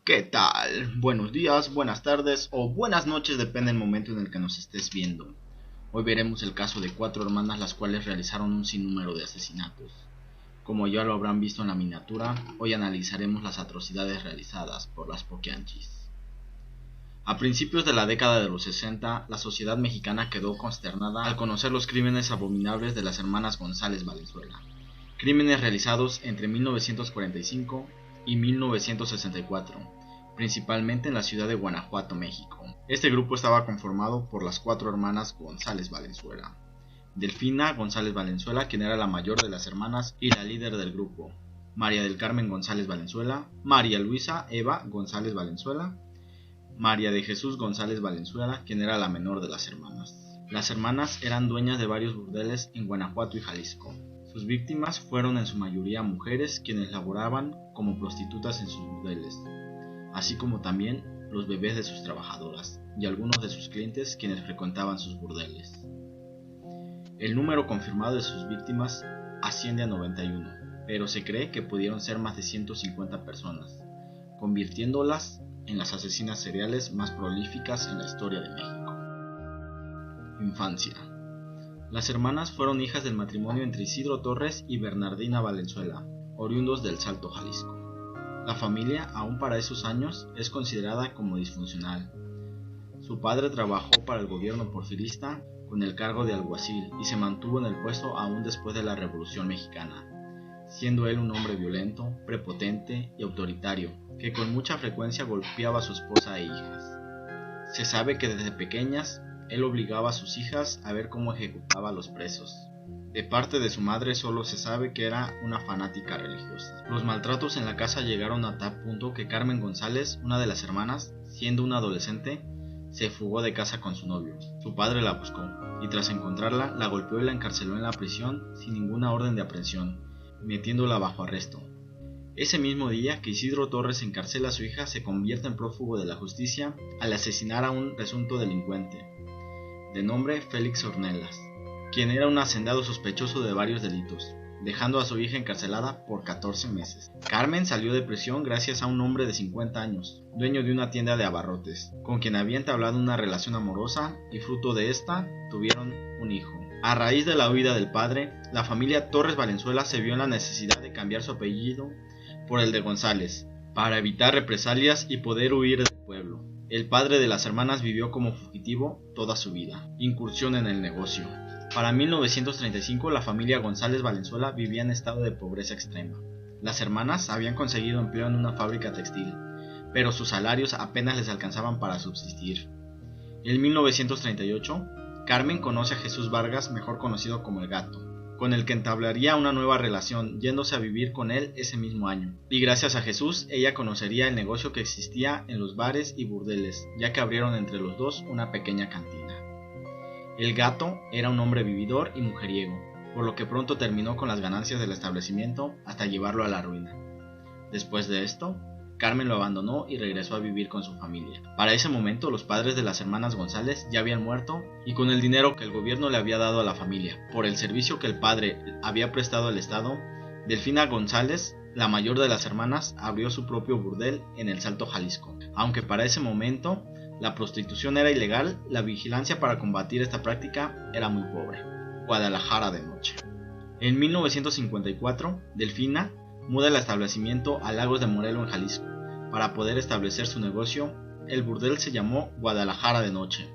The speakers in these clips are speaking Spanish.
¿Qué tal? Buenos días, buenas tardes o buenas noches, depende del momento en el que nos estés viendo. Hoy veremos el caso de 4 hermanas las cuales realizaron un sinnúmero de asesinatos. Como ya lo habrán visto en la miniatura, hoy analizaremos las atrocidades realizadas por las Poquianchis. A principios de la década de los 60, la sociedad mexicana quedó consternada al conocer los crímenes abominables de las hermanas González Valenzuela. Crímenes realizados entre 1945 y 1964, principalmente en la ciudad de Guanajuato, México. Este grupo estaba conformado por las 4 hermanas González Valenzuela. Delfina González Valenzuela, quien era la mayor de las hermanas y la líder del grupo. María del Carmen González Valenzuela, María Luisa Eva González Valenzuela, María de Jesús González Valenzuela, quien era la menor de las hermanas. Las hermanas eran dueñas de varios burdeles en Guanajuato y Jalisco. Sus víctimas fueron en su mayoría mujeres quienes laboraban como prostitutas en sus burdeles, así como también los bebés de sus trabajadoras y algunos de sus clientes quienes frecuentaban sus burdeles. El número confirmado de sus víctimas asciende a 91, pero se cree que pudieron ser más de 150 personas, convirtiéndolas en las asesinas seriales más prolíficas en la historia de México. Infancia. Las hermanas fueron hijas del matrimonio entre Isidro Torres y Bernardina Valenzuela, oriundos del Salto, Jalisco. La familia, aún para esos años, es considerada como disfuncional. Su padre trabajó para el gobierno porfirista con el cargo de alguacil y se mantuvo en el puesto aún después de la Revolución Mexicana, siendo él un hombre violento, prepotente y autoritario, que con mucha frecuencia golpeaba a su esposa e hijas. Se sabe que desde pequeñas él obligaba a sus hijas a ver cómo ejecutaba a los presos. De parte de su madre solo se sabe que era una fanática religiosa. Los maltratos en la casa llegaron a tal punto que Carmen González, una de las hermanas, siendo una adolescente, se fugó de casa con su novio. Su padre la buscó y tras encontrarla la golpeó y la encarceló en la prisión sin ninguna orden de aprehensión, metiéndola bajo arresto. Ese mismo día que Isidro Torres encarcela a su hija, se convierte en prófugo de la justicia al asesinar a un presunto delincuente, de nombre Félix Ornelas, quien era un hacendado sospechoso de varios delitos, dejando a su hija encarcelada por 14 meses. Carmen salió de prisión gracias a un hombre de 50 años, dueño de una tienda de abarrotes, con quien había entablado una relación amorosa y fruto de esta tuvieron un hijo. A raíz de la huida del padre, la familia Torres Valenzuela se vio en la necesidad de cambiar su apellido por el de González, para evitar represalias y poder huir del pueblo. El padre de las hermanas vivió como fugitivo toda su vida. Incursión en el negocio. Para 1935 la familia González Valenzuela vivía en estado de pobreza extrema. Las hermanas habían conseguido empleo en una fábrica textil, pero sus salarios apenas les alcanzaban para subsistir. En 1938, Carmen conoce a Jesús Vargas, mejor conocido como el Gato, con el que entablaría una nueva relación, yéndose a vivir con él ese mismo año. Y gracias a Jesús, ella conocería el negocio que existía en los bares y burdeles, ya que abrieron entre los dos una pequeña cantina. El Gato era un hombre vividor y mujeriego, por lo que pronto terminó con las ganancias del establecimiento hasta llevarlo a la ruina. Después de esto, Carmen lo abandonó y regresó a vivir con su familia. Para ese momento los padres de las hermanas González ya habían muerto y con el dinero que el gobierno le había dado a la familia por el servicio que el padre había prestado al Estado, Delfina González, la mayor de las hermanas, abrió su propio burdel en el Salto, Jalisco. Aunque para ese momento la prostitución era ilegal, la vigilancia para combatir esta práctica era muy pobre. Guadalajara de noche. En 1954, Delfina muda el establecimiento a Lagos de Morelos en Jalisco. Para poder establecer su negocio, el burdel se llamó Guadalajara de Noche,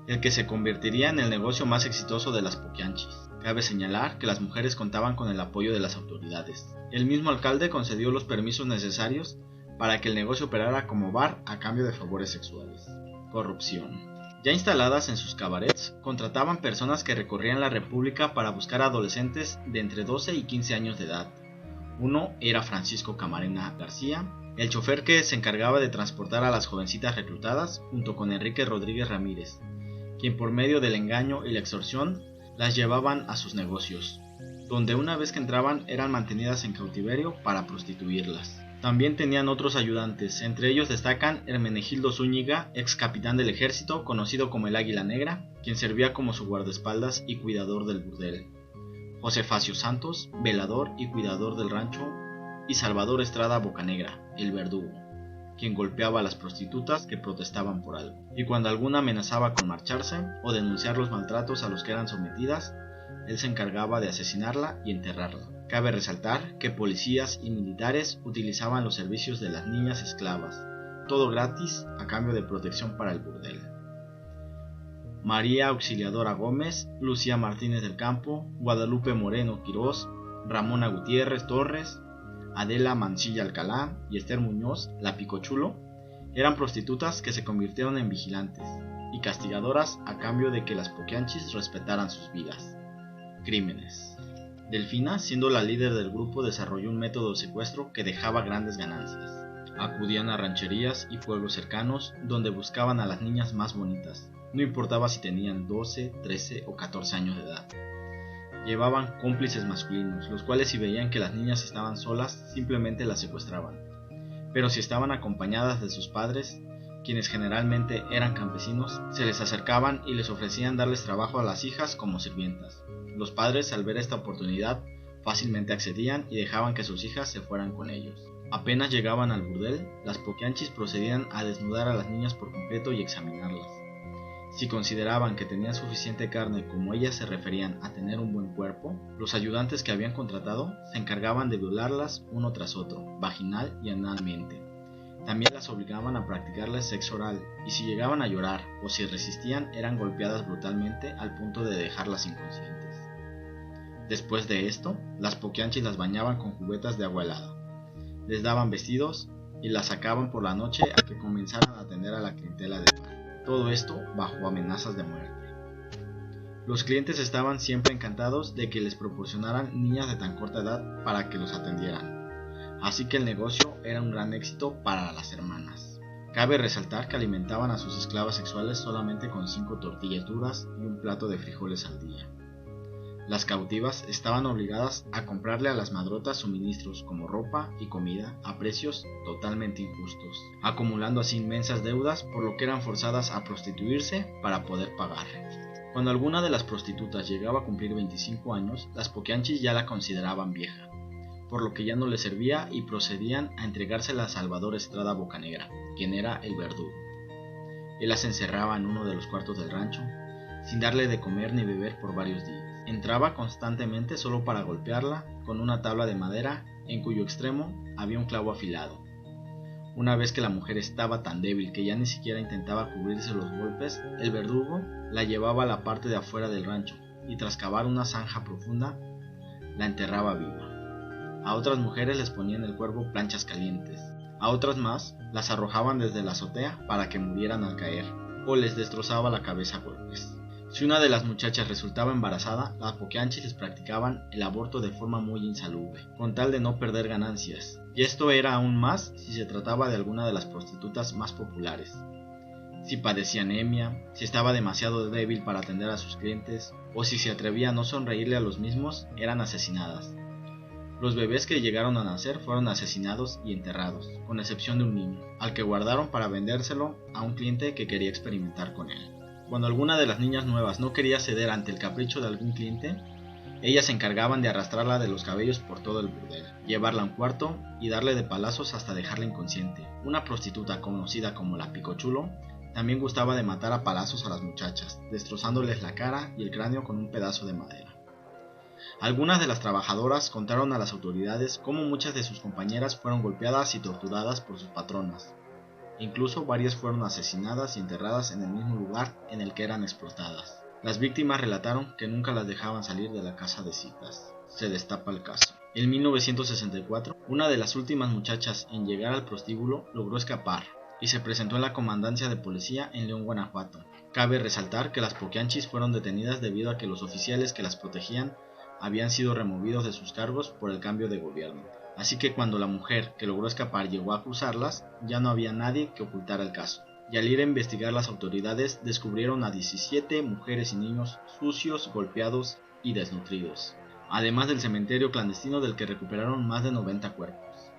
el que se convertiría en el negocio más exitoso de las Poquianchis. Cabe señalar que las mujeres contaban con el apoyo de las autoridades. El mismo alcalde concedió los permisos necesarios para que el negocio operara como bar a cambio de favores sexuales. Corrupción. Ya instaladas en sus cabarets, contrataban personas que recorrían la República para buscar adolescentes de entre 12 y 15 años de edad. Uno era Francisco Camarena García, el chofer que se encargaba de transportar a las jovencitas reclutadas, junto con Enrique Rodríguez Ramírez, quien por medio del engaño y la extorsión las llevaban a sus negocios, donde una vez que entraban eran mantenidas en cautiverio para prostituirlas. También tenían otros ayudantes, entre ellos destacan Hermenegildo Zúñiga, ex capitán del ejército, conocido como el Águila Negra, quien servía como su guardaespaldas y cuidador del burdel, José Facio Santos, velador y cuidador del rancho, y Salvador Estrada Bocanegra, el verdugo. quien golpeaba a las prostitutas que protestaban por algo, y cuando alguna amenazaba con marcharse o denunciar los maltratos a los que eran sometidas, él se encargaba de asesinarla y enterrarla. Cabe resaltar que policías y militares utilizaban los servicios de las niñas esclavas, todo gratis a cambio de protección para el burdel. María Auxiliadora Gómez, Lucía Martínez del Campo, Guadalupe Moreno Quirós, Ramona Gutiérrez Torres, Adela Mancilla Alcalá y Esther Muñoz, la Picochulo, eran prostitutas que se convirtieron en vigilantes y castigadoras a cambio de que las poquianchis respetaran sus vidas. Crímenes. Delfina, siendo la líder del grupo, desarrolló un método de secuestro que dejaba grandes ganancias. Acudían a rancherías y pueblos cercanos donde buscaban a las niñas más bonitas, no importaba si tenían 12, 13 o 14 años de edad. Llevaban cómplices masculinos, los cuales si veían que las niñas estaban solas, simplemente las secuestraban. Pero si estaban acompañadas de sus padres, quienes generalmente eran campesinos, se les acercaban y les ofrecían darles trabajo a las hijas como sirvientas. Los padres, al ver esta oportunidad, fácilmente accedían y dejaban que sus hijas se fueran con ellos. Apenas llegaban al burdel, las poquianchis procedían a desnudar a las niñas por completo y examinarlas. Si consideraban que tenían suficiente carne como ellas se referían a tener un buen cuerpo, los ayudantes que habían contratado se encargaban de violarlas uno tras otro, vaginal y analmente. También las obligaban a practicarles sexo oral, y si llegaban a llorar o si resistían eran golpeadas brutalmente al punto de dejarlas inconscientes. Después de esto, las poquianchis las bañaban con cubetas de agua helada, les daban vestidos y las sacaban por la noche a que comenzaran a atender a la clientela del bar. Todo esto bajo amenazas de muerte. Los clientes estaban siempre encantados de que les proporcionaran niñas de tan corta edad para que los atendieran, así que el negocio era un gran éxito para las hermanas. Cabe resaltar que alimentaban a sus esclavas sexuales solamente con 5 tortillas duras y un plato de frijoles al día. Las cautivas estaban obligadas a comprarle a las madrotas suministros como ropa y comida a precios totalmente injustos, acumulando así inmensas deudas, por lo que eran forzadas a prostituirse para poder pagar. Cuando alguna de las prostitutas llegaba a cumplir 25 años, las poquianchis ya la consideraban vieja, por lo que ya no les servía y procedían a entregársela a Salvador Estrada Bocanegra, quien era el verdugo. Él las encerraba en uno de los cuartos del rancho, sin darle de comer ni beber por varios días. Entraba constantemente solo para golpearla con una tabla de madera en cuyo extremo había un clavo afilado. Una vez que la mujer estaba tan débil que ya ni siquiera intentaba cubrirse los golpes, el verdugo la llevaba a la parte de afuera del rancho y tras cavar una zanja profunda, la enterraba viva. A otras mujeres les ponían en el cuerpo planchas calientes, a otras más las arrojaban desde la azotea para que murieran al caer, o les destrozaba la cabeza a golpes. Si una de las muchachas resultaba embarazada, las poquianchis les practicaban el aborto de forma muy insalubre, con tal de no perder ganancias, y esto era aún más si se trataba de alguna de las prostitutas más populares. Si padecía anemia, si estaba demasiado débil para atender a sus clientes, o si se atrevía a no sonreírle a los mismos, eran asesinadas. Los bebés que llegaron a nacer fueron asesinados y enterrados, con excepción de un niño, al que guardaron para vendérselo a un cliente que quería experimentar con él. Cuando alguna de las niñas nuevas no quería ceder ante el capricho de algún cliente, ellas se encargaban de arrastrarla de los cabellos por todo el burdel, llevarla a un cuarto y darle de palazos hasta dejarla inconsciente. Una prostituta conocida como la Picochulo también gustaba de matar a palazos a las muchachas, destrozándoles la cara y el cráneo con un pedazo de madera. Algunas de las trabajadoras contaron a las autoridades cómo muchas de sus compañeras fueron golpeadas y torturadas por sus patronas. Incluso varias fueron asesinadas y enterradas en el mismo lugar en el que eran explotadas. Las víctimas relataron que nunca las dejaban salir de la casa de citas. Se destapa el caso. En 1964, una de las últimas muchachas en llegar al prostíbulo logró escapar y se presentó en la comandancia de policía en León, Guanajuato. Cabe resaltar que las poquianchis fueron detenidas debido a que los oficiales que las protegían habían sido removidos de sus cargos por el cambio de gobierno. Así que cuando la mujer que logró escapar llegó a acusarlas, ya no había nadie que ocultara el caso. Y al ir a investigar, las autoridades descubrieron a 17 mujeres y niños sucios, golpeados y desnutridos, además del cementerio clandestino del que recuperaron más de 90 cuerpos.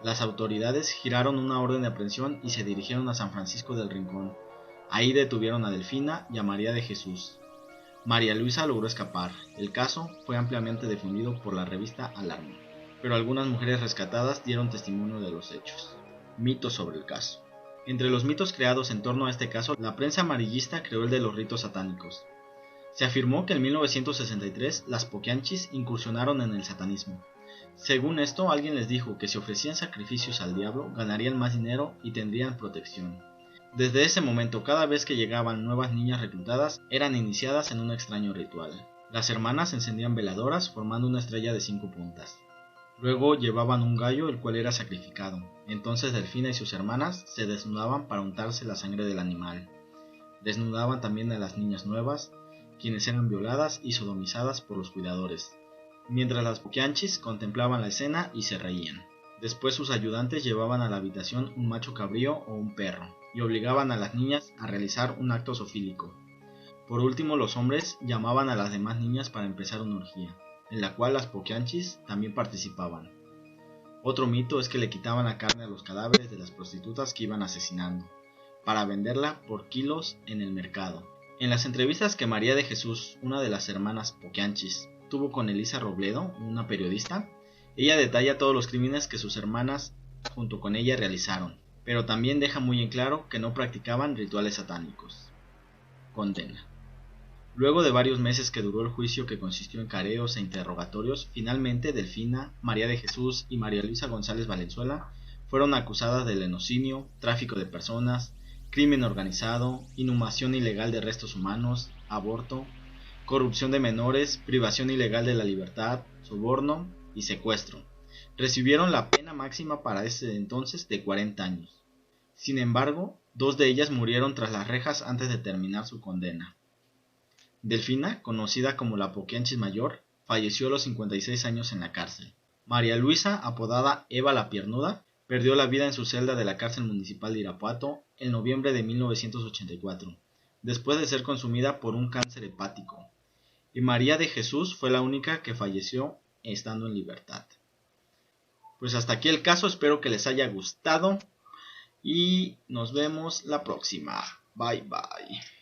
Las autoridades giraron una orden de aprehensión y se dirigieron a San Francisco del Rincón. Ahí detuvieron a Delfina y a María de Jesús. María Luisa logró escapar. El caso fue ampliamente difundido por la revista Alarma, pero algunas mujeres rescatadas dieron testimonio de los hechos. Mitos sobre el caso. Entre los mitos creados en torno a este caso, la prensa amarillista creó el de los ritos satánicos. Se afirmó que en 1963 las Poquianchis incursionaron en el satanismo. Según esto, alguien les dijo que si ofrecían sacrificios al diablo, ganarían más dinero y tendrían protección. Desde ese momento, cada vez que llegaban nuevas niñas reclutadas, eran iniciadas en un extraño ritual. Las hermanas encendían veladoras formando una estrella de 5 puntas. Luego llevaban un gallo el cual era sacrificado. Entonces Delfina y sus hermanas se desnudaban para untarse la sangre del animal. Desnudaban también a las niñas nuevas, quienes eran violadas y sodomizadas por los cuidadores, mientras las Poquianchis contemplaban la escena y se reían. Después sus ayudantes llevaban a la habitación un macho cabrío o un perro, y obligaban a las niñas a realizar un acto zoofílico. Por último, los hombres llamaban a las demás niñas para empezar una orgía, en la cual las Poquianchis también participaban. Otro mito es que le quitaban la carne a los cadáveres de las prostitutas que iban asesinando, para venderla por kilos en el mercado. En las entrevistas que María de Jesús, una de las hermanas Poquianchis, tuvo con Elisa Robledo, una periodista, ella detalla todos los crímenes que sus hermanas junto con ella realizaron, pero también deja muy en claro que no practicaban rituales satánicos. Condena. Luego de varios meses que duró el juicio, que consistió en careos e interrogatorios, finalmente Delfina, María de Jesús y María Luisa González Valenzuela fueron acusadas de lenocinio, tráfico de personas, crimen organizado, inhumación ilegal de restos humanos, aborto, corrupción de menores, privación ilegal de la libertad, soborno y secuestro. Recibieron la pena máxima para ese entonces de 40 años. Sin embargo, 2 de ellas murieron tras las rejas antes de terminar su condena. Delfina, conocida como la Poquianchis Mayor, falleció a los 56 años en la cárcel. María Luisa, apodada Eva la Piernuda, perdió la vida en su celda de la cárcel municipal de Irapuato en noviembre de 1984, después de ser consumida por un cáncer hepático. Y María de Jesús fue la única que falleció estando en libertad. Pues hasta aquí el caso, espero que les haya gustado y nos vemos la próxima. Bye bye.